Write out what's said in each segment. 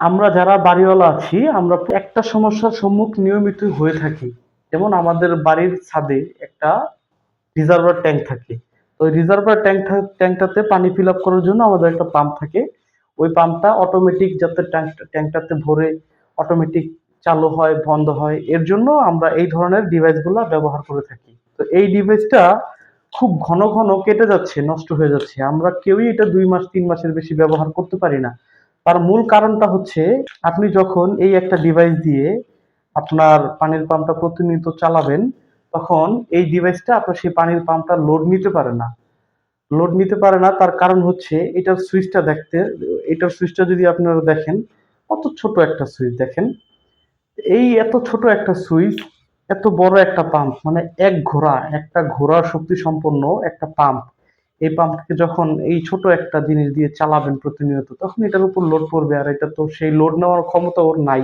আমরা যারা বাড়িওয়ালা আছি আমরা একটা সমস্যার নিয়মিত হয়ে থাকি। যেমন আমাদের বাড়ির ছাদে একটা রিজার্ভার ট্যাঙ্ক থাকে। তো ওই রিজার্ভার ট্যাঙ্কটাতে পানি ফিল আপ করার জন্য আমাদের একটা পাম্প থাকে। ওই পাম্পটা অটোমেটিক যাতে ট্যাঙ্কটাতে ভরে অটোমেটিক চালু হয় বন্ধ হয়, এর জন্য আমরা এই ধরনের ডিভাইসগুলো ব্যবহার করে থাকি। তো এই ডিভাইসটা খুব ঘন ঘন কেটে যাচ্ছে, নষ্ট হয়ে যাচ্ছে। আমরা কেউই এটা ২ মাস ৩ মাসের বেশি ব্যবহার করতে পারি না। তার মূল কারণটা হচ্ছে, আপনি যখন এই একটা ডিভাইস দিয়ে আপনার পানির পাম্পটা প্রতিনিয়ত চালাবেন, তখন এই ডিভাইসটা আপনার সেই পানির পাম্পটা লোড নিতে পারে না। লোড নিতে পারে না, তার কারণ হচ্ছে এটার সুইচটা যদি আপনারা দেখেন, কত ছোট একটা সুইচ দেখেন। এই এত ছোট একটা সুইচ, এত বড় একটা পাম্প, মানে একটা ঘোড়ার শক্তি সম্পন্ন একটা পাম্প। এই পাম্পকে যখন এই ছোট একটা জিনিস দিয়ে চালাবেন প্রতিনিয়ত, তখন এটার উপর লোড পড়বে, আর এটা তো সেই লোড নেওয়ার ক্ষমতা ওর নাই।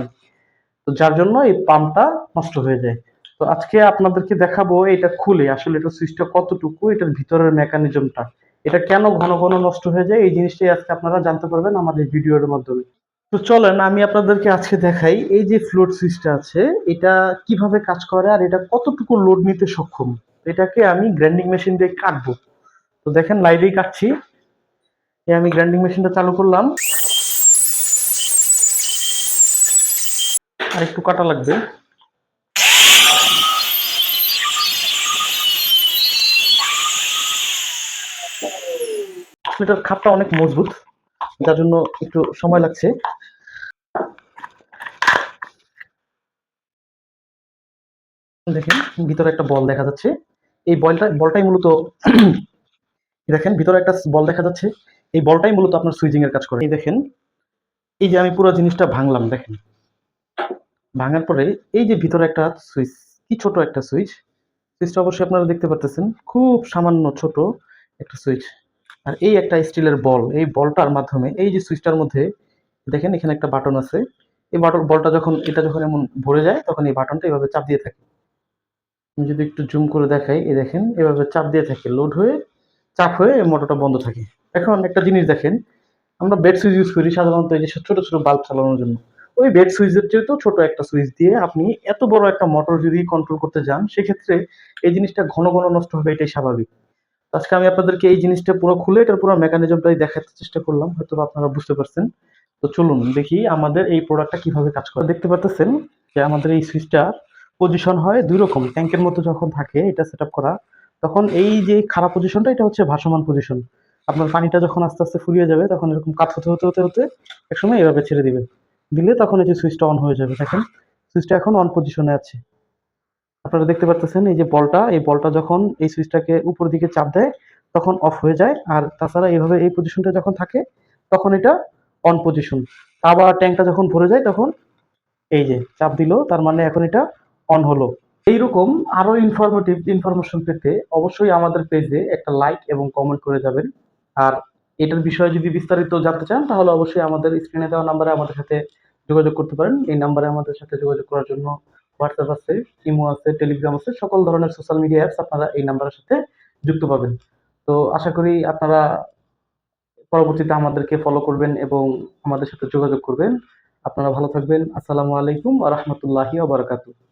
তো যার জন্য এই পাম্পটা নষ্ট হয়ে যায়। তো আজকে আপনাদেরকে দেখাবো এটা খুলে আসলে এটা সুইচটা কতটুকু, এটার ভিতরের মেকানিজমটা, এটা কেন ঘন ঘন নষ্ট হয়ে যায়, এই জিনিসটাই আজকে আপনারা জানতে পারবেন আমাদের ভিডিওর মাধ্যমে। তো চলেন আমি আপনাদেরকে আজকে দেখাই এই যে ফ্লোট সুইচটা আছে, এটা কিভাবে কাজ করে আর এটা কতটুকু লোড নিতে সক্ষম। এটাকে আমি গ্রাইন্ডিং মেশিন দিয়ে কাটবো। তো দেখেন লাইভেই কাটছি। আমি গ্রাইন্ডিং মেশিনটা চালু করলাম, আর একটু কাটা লাগবে। এটার খাপটা অনেক মজবুত, যার জন্য একটু সময় লাগছে। দেখেন ভিতরে একটা বল দেখা যাচ্ছে। এই বলটাই মূলত দেখেন ভিতরে একটা বল দেখা যাচ্ছে। এই বলটাই মূলত আপনার সুইচিং এর কাজ করে। এই দেখেন, এই যে আমি পুরো জিনিসটা ভাঙলাম, দেখেন ভাঙার পরে এই যে ভিতরে একটা সুইচ, কি ছোট একটা সুইচ। সুইচটা অবশ্যই আপনারা দেখতে পারতেছেন, খুব সামান্য ছোট একটা সুইচ। আর এই একটা স্টিলের বল, এই বলটার মাধ্যমে এই যে সুইচটার মধ্যে দেখেন এখানে একটা বাটন আছে। এই বলটা যখন এমন ভরে যায়, তখন এই বাটনটা এভাবে চাপ দিয়ে থাকে। আমি যদি একটু জুম করে দেখাই, এই দেখেন এভাবে চাপ দিয়ে থাকে, লোড হয়ে চাপ হয়ে মোটরটা বন্ধ থাকে। এখন একটা জিনিস দেখেন, আমরা বেড সুইচ ইউজ করি সাধারণত এই যে ছোট ছোট বাল্ব চালানোর জন্য। ওই বেড সুইচের চেয়েও ছোট একটা সুইচ দিয়ে আপনি এত বড় একটা মোটর যদি কন্ট্রোল করতে যান, সেক্ষেত্রে এই জিনিসটা ঘন ঘন নষ্ট হবে, এটাই স্বাভাবিক। আজকে আমি আপনাদেরকে এই জিনিসটা পুরো খুলে এটার পুরো মেকানিজমটাই দেখাতে চেষ্টা করলাম, হয়তো আপনারা বুঝতে পারছেন। তো চলুন দেখি আমাদের এই প্রোডাক্টটা কিভাবে কাজ করে। দেখতে পাচ্ছেন যে আমাদের এই সুইচটা পজিশন হয় দুই রকম। ট্যাঙ্কের মতো যখন থাকে এটা সেট আপ করা, তখন এই যে খারাপ পজিশনটা, এটা হচ্ছে ভাসমান পজিশন। আপনার পানিটা যখন আস্তে আস্তে ফুরিয়ে যাবে, তখন এরকম কাজ হতে হতে হতে হতে একসময় এভাবে ছেড়ে দিবে। দিলে তখন এই যে সুইচটা অন হয়ে যাবে। দেখেন সুইচটা এখন অন পজিশনে আছে। আপনারা দেখতে পারতেছেন এই যে বলটা, এই বলটা যখন এই সুইচটাকে উপর দিকে চাপ দেয়, তখন অফ হয়ে যায়। আর তাছাড়া এইভাবে এই পজিশনটা যখন থাকে, তখন এটা অন পজিশন। আবার ট্যাঙ্কটা যখন ভরে যায়, তখন এই যে চাপ দিল, তার মানে এখন এটা অন হলো। এইরকম আরো ইনফরমেশন পেতে অবশ্যই আমাদের পেজে একটা লাইক এবং কমেন্ট করে যাবেন। আর এটার বিষয়ে যদি বিস্তারিত জানতে চান, তাহলে অবশ্যই আমাদের স্ক্রিনে দেওয়া নাম্বারে আমাদের সাথে যোগাযোগ করতে পারেন। এই নাম্বারে আমাদের সাথে যোগাযোগ করার জন্য হোয়াটসঅ্যাপ আছে, ইমো আছে, টেলিগ্রাম আছে, সকল ধরনের সোশ্যাল মিডিয়া অ্যাপস আপনারা এই নাম্বারের সাথে যুক্ত পাবেন। তো আশা করি আপনারা পরবর্তীতে আমাদেরকে ফলো করবেন এবং আমাদের সাথে যোগাযোগ করবেন। আপনারা ভালো থাকবেন। আসসালামু আলাইকুম ওয়া রাহমাতুল্লাহি ওয়া বারাকাতুহু।